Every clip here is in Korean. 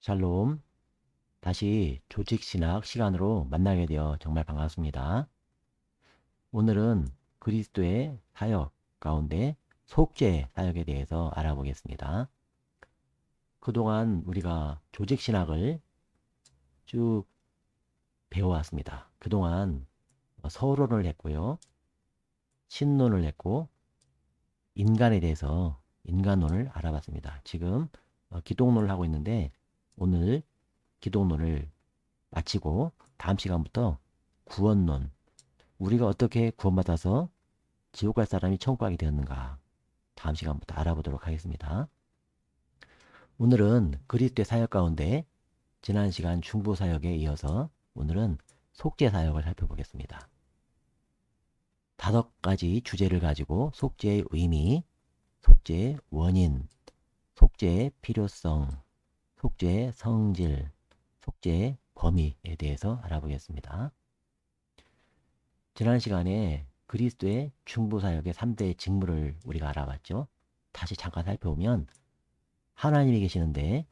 샬롬, 다시 조직신학 시간으로 만나게 되어 정말 반갑습니다. 오늘은 그리스도의 사역 가운데 속죄 사역에 대해서 알아보겠습니다. 그동안 우리가 조직신학을 쭉 배워왔습니다. 그동안 서론을 했고요. 신론을 했고, 인간에 대해서 인간론을 알아봤습니다. 지금 기독론을 하고 있는데, 오늘 기독론을 마치고 다음 시간부터 구원론, 우리가 어떻게 구원받아서 지옥 갈 사람이 천국 가게 되었는가 다음 시간부터 알아보도록 하겠습니다. 오늘은 그리스도의 사역 가운데 지난 시간 중보 사역에 이어서 오늘은 속죄 사역을 살펴보겠습니다. 5가지 주제를 가지고 속죄의 의미, 속죄의 원인, 속죄의 필요성, 속죄의 성질, 속죄의 범위에 대해서 알아보겠습니다. 지난 시간에 그리스도의 중보사역의 3대 직무를 우리가 알아봤죠. 다시 잠깐 살펴보면 하나님이 계시는데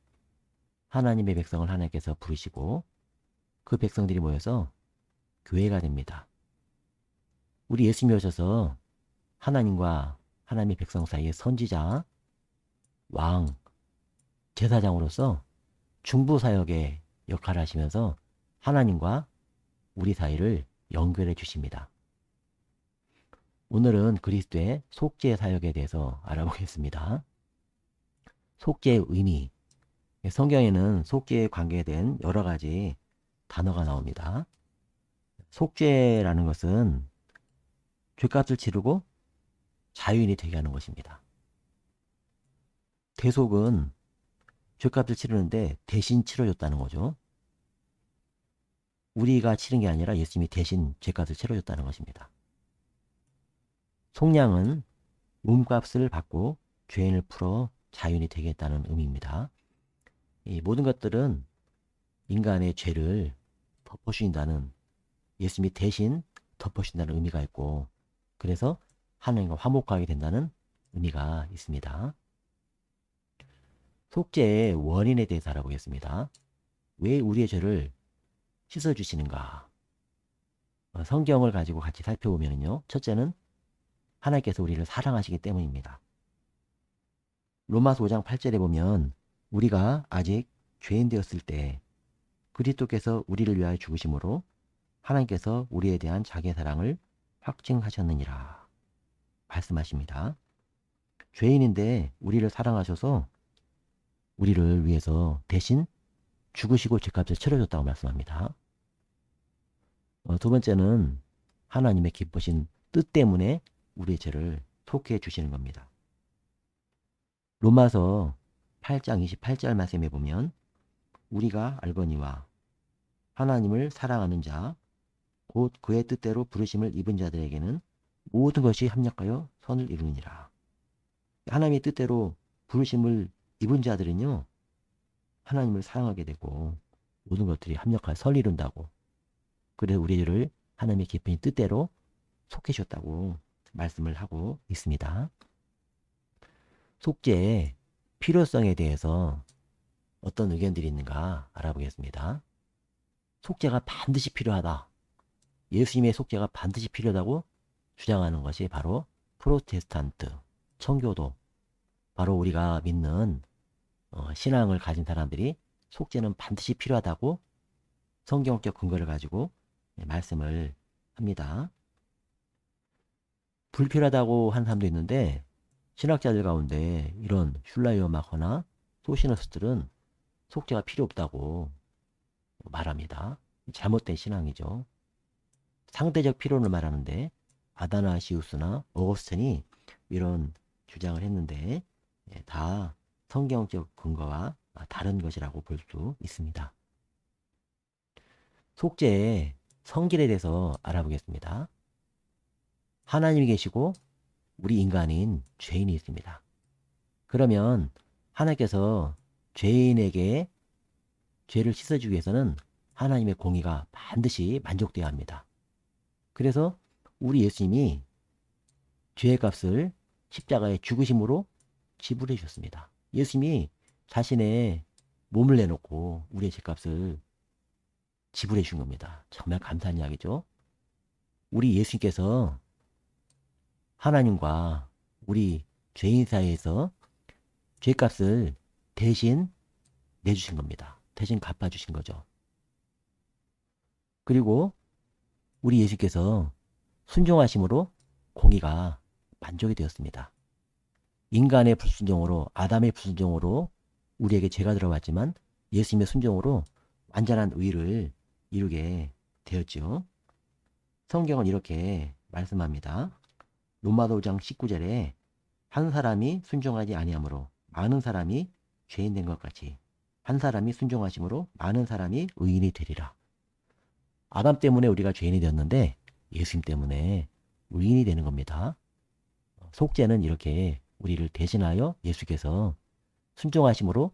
하나님의 백성을 하나님께서 부르시고 그 백성들이 모여서 교회가 됩니다. 우리 예수님이 오셔서 하나님과 하나님의 백성 사이의 선지자, 왕, 제사장으로서 중보사역의 역할을 하시면서 하나님과 우리 사이를 연결해 주십니다. 오늘은 그리스도의 속죄 사역에 대해서 알아보겠습니다. 속죄의 의미. 성경에는 속죄에 관계된 여러 가지 단어가 나옵니다. 속죄라는 것은 죄값을 치르고 자유인이 되게 하는 것입니다. 대속은 죄값을 치르는데 대신 치러줬다는 거죠. 우리가 치른 게 아니라 예수님이 대신 죄값을 치러줬다는 것입니다. 속량은 몸값을 받고 죄인을 풀어 자유인이 되게 했다는 의미입니다. 이 모든 것들은 인간의 죄를 덮어주신다는, 예수님이 대신 덮어주신다는 의미가 있고, 그래서 하나님과 화목하게 된다는 의미가 있습니다. 속죄의 원인에 대해서 알아보겠습니다. 왜 우리의 죄를 씻어주시는가? 성경을 가지고 같이 살펴보면요. 첫째는 하나님께서 우리를 사랑하시기 때문입니다. 로마서 5장 8절에 보면 우리가 아직 죄인 되었을 때 그리스도께서 우리를 위하여 죽으심으로 하나님께서 우리에 대한 자기의 사랑을 확증하셨느니라 말씀하십니다. 죄인인데 우리를 사랑하셔서 우리를 위해서 대신 죽으시고 죄값을 치러줬다고 말씀합니다. 두 번째는 하나님의 기쁘신 뜻 때문에 우리의 죄를 속해 주시는 겁니다. 로마서 8장 28절 말씀에 보면 우리가 알거니와 하나님을 사랑하는 자 곧 그의 뜻대로 부르심을 입은 자들에게는 모든 것이 합력하여 선을 이루느니라. 하나님의 뜻대로 부르심을 입은 자들은요, 하나님을 사랑하게 되고 모든 것들이 합력하여 선을 이룬다고. 그래서 우리를 하나님의 깊은 뜻대로 속해 주셨다고 말씀을 하고 있습니다. 속죄의 필요성에 대해서 어떤 의견들이 있는가 알아보겠습니다. 속죄가 반드시 필요하다. 예수님의 속죄가 반드시 필요하다고 주장하는 것이 바로 프로테스탄트, 청교도, 바로 우리가 믿는 신앙을 가진 사람들이 속죄는 반드시 필요하다고 성경적 근거를 가지고 말씀을 합니다. 불필요하다고 하는 사람도 있는데 신학자들 가운데 이런 슐라이어 마커나 소시너스들은 속죄가 필요 없다고 말합니다. 잘못된 신앙이죠. 상대적 필요를 말하는데 아다나시우스나 어거스틴이 이런 주장을 했는데 다 성경적 근거와 다른 것이라고 볼 수 있습니다. 속죄의 성질에 대해서 알아보겠습니다. 하나님이 계시고 우리 인간인 죄인이 있습니다. 그러면 하나님께서 죄인에게 죄를 씻어주기 위해서는 하나님의 공의가 반드시 만족되어야 합니다. 그래서 우리 예수님이 죄의 값을 십자가에 죽으심으로 지불해 주셨습니다. 예수님이 자신의 몸을 내놓고 우리의 죄값을 지불해 주신 겁니다. 정말 감사한 이야기죠. 우리 예수님께서 하나님과 우리 죄인 사이에서 죄값을 대신 내주신 겁니다. 대신 갚아주신 거죠. 그리고 우리 예수께서 순종하심으로 공의가 만족이 되었습니다. 인간의 불순종으로, 아담의 불순종으로 우리에게 죄가 들어왔지만 예수님의 순종으로 완전한 의를 이루게 되었지요. 성경은 이렇게 말씀합니다. 로마서 5장 19절에 한 사람이 순종하지 아니하므로 많은 사람이 죄인 된 것 같이 한 사람이 순종하심으로 많은 사람이 의인이 되리라. 아담 때문에 우리가 죄인이 되었는데 예수님 때문에 의인이 되는 겁니다. 속죄는 이렇게 우리를 대신하여 예수께서 순종하심으로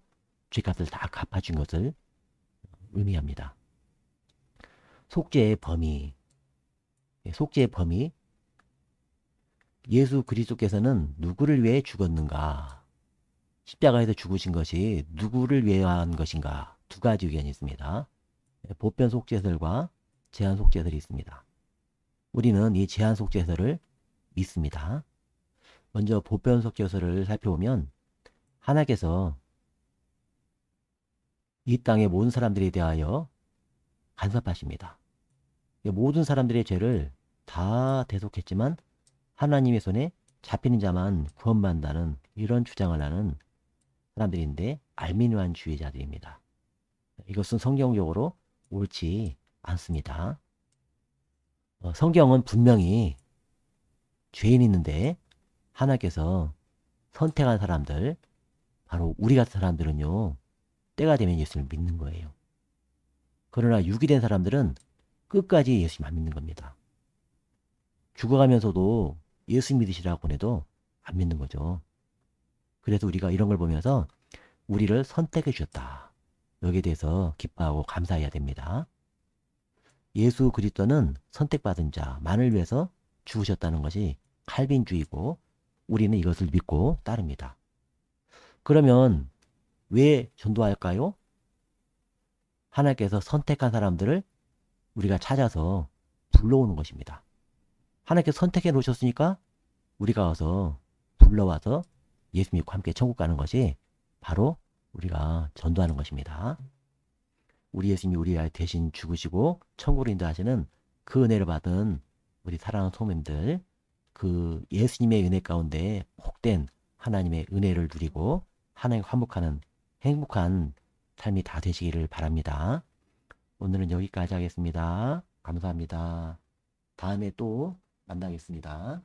죄값을 다 갚아준 것을 의미합니다. 속죄의 범위, 예수 그리스도께서는 누구를 위해 죽었는가? 십자가에서 죽으신 것이 누구를 위한 것인가? 두 가지 의견이 있습니다. 보편 속죄설과 제한 속죄설이 있습니다. 우리는 이 제한 속죄설을 믿습니다. 먼저 보편 속죄설을 살펴보면 하나님께서 이 땅의 모든 사람들에 대하여 간섭하십니다. 모든 사람들의 죄를 다 대속했지만 하나님의 손에 잡히는 자만 구원받는다는 이런 주장을 하는 사람들인데 알미니안주의자들입니다. 이것은 성경적으로 옳지 않습니다. 성경은 분명히 죄인이 있는데 하나님께서 선택한 사람들, 바로 우리 같은 사람들은요, 때가 되면 예수를 믿는 거예요. 그러나 육이 된 사람들은 끝까지 예수님 안 믿는 겁니다. 죽어가면서도 예수 믿으시라고 해도 안 믿는 거죠. 그래서 우리가 이런 걸 보면서 우리를 선택해 주셨다. 여기에 대해서 기뻐하고 감사해야 됩니다. 예수 그리스도는 선택받은 자만을 위해서 죽으셨다는 것이 칼빈주의고 우리는 이것을 믿고 따릅니다. 그러면 왜 전도할까요? 하나님께서 선택한 사람들을 우리가 찾아서 불러오는 것입니다. 하나님께서 선택해 놓으셨으니까 우리가 와서 불러와서 예수 믿고 함께 천국 가는 것이 바로 우리가 전도하는 것입니다. 우리 예수님이 우리 대신 죽으시고 천국으로 인도하시는 그 은혜를 받은 우리 사랑하는 소모님들, 그 예수님의 은혜 가운데 복된 하나님의 은혜를 누리고 하나님과 화목하는 행복한 삶이 다 되시기를 바랍니다. 오늘은 여기까지 하겠습니다. 감사합니다. 다음에 또 만나겠습니다.